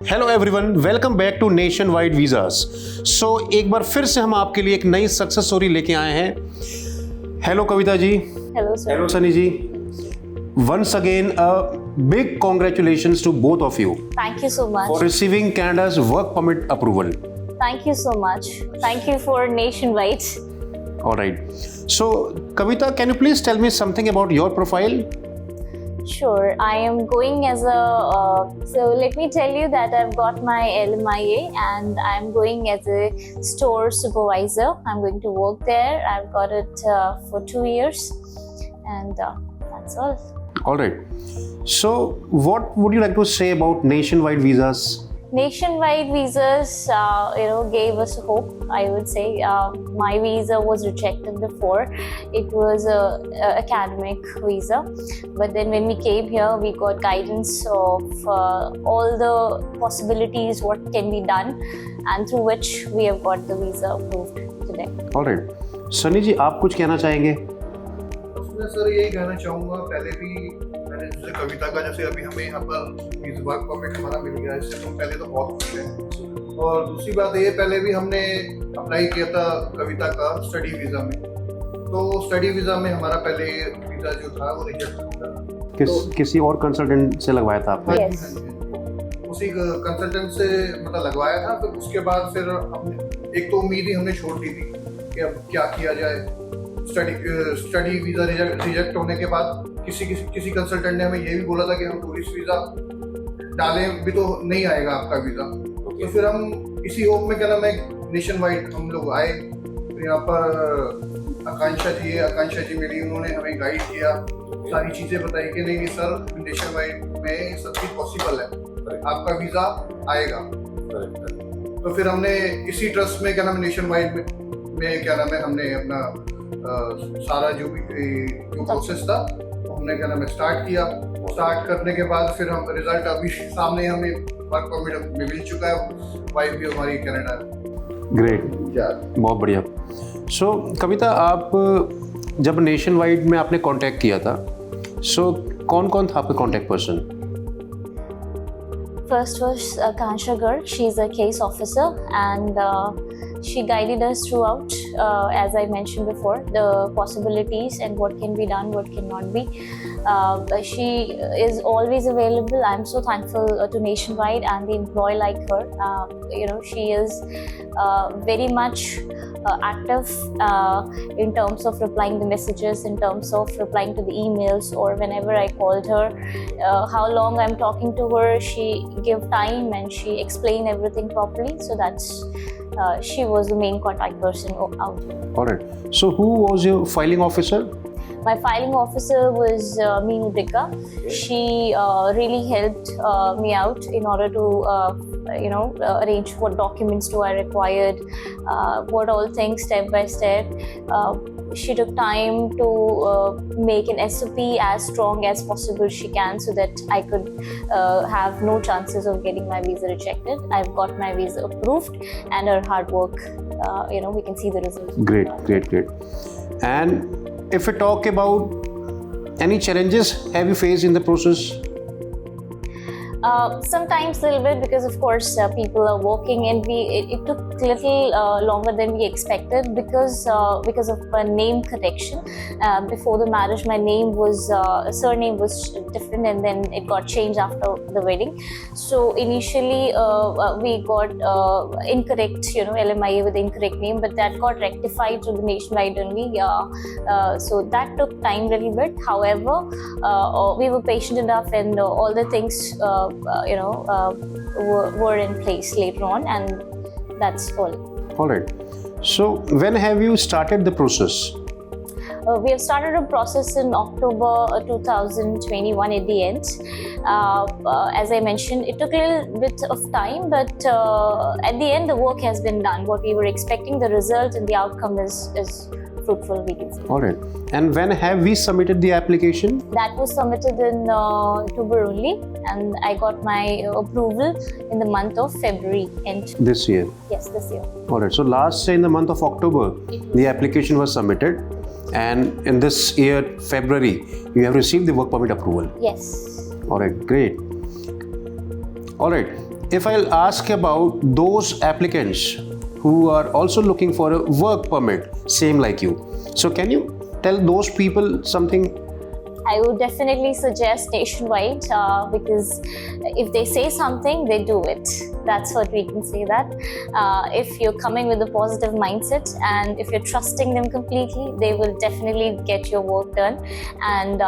Hello everyone, welcome back to nationwide visas. So एक बार फिर से हम आपके लिए एक नई सक्सेस स्टोरी लेके आए हैं। Hello Kavita ji. Hello, sir. Hello Sunny ji. Once again, a big congratulations to both of you Thank you so much. for receiving Canada's work permit approval. Thank you so much. Thank you for Nationwide. All right. So, Kavita, can you please tell me something about your profile? Sure, I am going as a. So let me tell you that I've got my LMIA and I'm going as a store supervisor. I'm going to work there. I've got it for 2 years, and that's all. All right. So, what would you like to say about nationwide visas? Nationwide visas, gave us hope. I would say my visa was rejected before. It was a academic visa, but then when we came here, we got guidance of all the possibilities, what can be done, and through which we have got the visa approved today. All right. Sunny ji, आप कुछ कहना चाहेंगे? मैं sir यही कहना चाहूँगा, पहले भी मैंने जैसे कविता का जैसे अभी हमें यहाँ पर इस वर्क परमिट हमारा मिल गया, इससे हम पहले तो बहुत खुश हैं। और दूसरी बात ये, पहले भी हमने अप्लाई किया था कविता का स्टडी वीज़ा में, तो स्टडी वीज़ा में हमारा पहले वीज़ा जो था वो रिजेक्ट हो गया। किसी और कंसल्टेंट से लगवाया था आपने? Yes. उसी कंसल्टेंट से मतलब लगवाया था। फिर उसके बाद फिर हमने एक तो उम्मीद ही हमने छोड़ दी थी कि अब क्या किया जाए। स्टडी वीज़ा रिजेक्ट होने के बाद किसी कंसल्टेंट ने हमें ये भी बोला था कि हम टूरिस्ट वीज़ा डालें भी तो नहीं आएगा आपका वीज़ा। तो फिर हम इसी होप में क्या नाम है नेशन वाइड हम लोग आए। तो यहाँ पर आकांक्षा जी मिली, उन्होंने हमें गाइड किया, सारी चीज़ें बताई कि नहीं सर नेशन वाइड में सब चीज़ पॉसिबल है, आपका वीज़ा आएगा। तो फिर हमने इसी ट्रस्ट में क्या नाम है नेशन वाइड में क्या नाम है हमने अपना सारा जो प्रोसेस था हमने क्या नाम है स्टार्ट करने के बाद फिर हम रिजल्ट अभी सामने हमें वर्क परमिट मिल चुका है। वाइफ भी हमारी कनाडा है। ग्रेट, बहुत बढ़िया। सो कविता, आप जब नेशन वाइड में आपने कांटेक्ट किया था, सो कौन कौन था आपके contact person? First was Kansha Garg. She's a case officer, and she guided us throughout, as I mentioned before, the possibilities and what can be done, what cannot be. She is always available. I'm so thankful to Nationwide and the employee like her. She is very much active in terms of replying the messages, in terms of replying to the emails, or whenever I called her, how long I'm talking to her, she give time and she explain everything properly. So that's she was the main contact person out here. All right. So who was your filing officer? My filing officer was Meenu Dikka. She really helped me out in order to arrange what documents do I required, what all things step by step. She took time to make an SOP as strong as possible she can, so that I could have no chances of getting my visa rejected. I've got my visa approved, and her hard work, we can see the results. Great. And if we talk about any challenges have you faced in the process? Sometimes a little bit, because of course people are working, and it took a little longer than we expected because of a name correction. Before the marriage, my name was surname was different, and then it got changed after the wedding. So initially we got incorrect, LMIA with incorrect name, but that got rectified to the Nationwide only. So that took time a little bit. However, we were patient enough, and all the things were in place later on, and that's all. All right. So when have you started the process? We have started a process in October 2021 at the end. As I mentioned, it took a little bit of time, but at the end the work has been done. What we were expecting, the result and the outcome is fruitful, we can say. All right. And when have we submitted the application? That was submitted in October only, and I got my approval in the month of February end. This year? Yes, this year. All right. So last year in the month of October, the application was submitted, and in this year, February, you have received the work permit approval. Yes. All right. Great. All right. if I'll ask about those applicants who are also looking for a work permit, same like you, so can you tell those people something? I would definitely suggest Nationwide because if they say something, they do it. That's what we can say that. If you're coming with a positive mindset and if you're trusting them completely, they will definitely get your work done and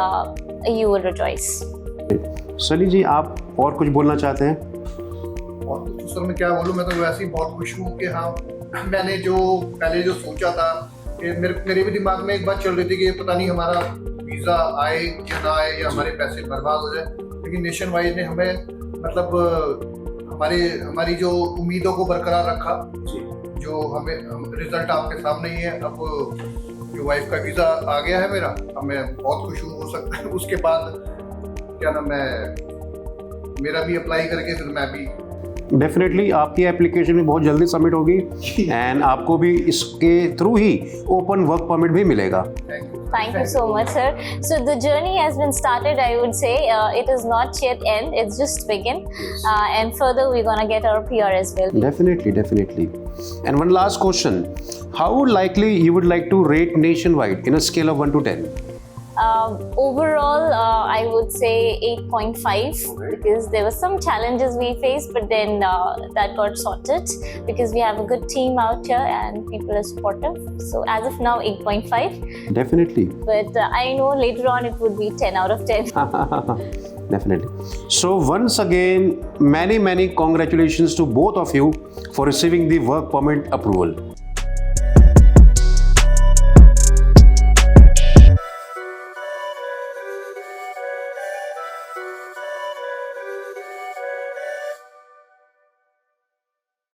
you will rejoice. Sunny ji, आप और कुछ बोलना चाहते हैं? और तो sir मैं क्या बोलूँ, मैं तो वैसे ही बहुत खुश हूँ कि हाँ, मैंने जो पहले जो सोचा था कि मेरे भी दिमाग में एक बात चल रही थी कि पता नहीं हमारा वीज़ा आए या ना आए या हमारे पैसे बर्बाद हो जाए, लेकिन नेशनवाइड ने हमें मतलब हमारी जो उम्मीदों को बरकरार रखा। जो हमें रिजल्ट आपके सामने ही है। अब जो वाइफ का वीज़ा आ गया है मेरा, अब मैं बहुत खुश हूँ। हो सकता है उसके बाद क्या ना मेरा भी अप्लाई करके फिर मैं भी डेफिनेटली आपकी एप्लीकेशन भी बहुत जल्दी सबमिट होगी एंड आपको भी इसके थ्रू ही ओपन वर्क परमिट भी मिलेगा। Thank you so much, sir. So the journey has been started, I would say. It is not yet end, it's just begin. And further, we're going to get our PR as well. Definitely. And one last question. How likely you would like to rate Nationwide in a scale of 1 to 10? Overall, I would say 8.5 because there were some challenges we faced, but then that got sorted because we have a good team out here and people are supportive. So as of now, 8.5. Definitely. But I know later on it would be 10 out of 10. Definitely. So once again, many congratulations to both of you for receiving the work permit approval.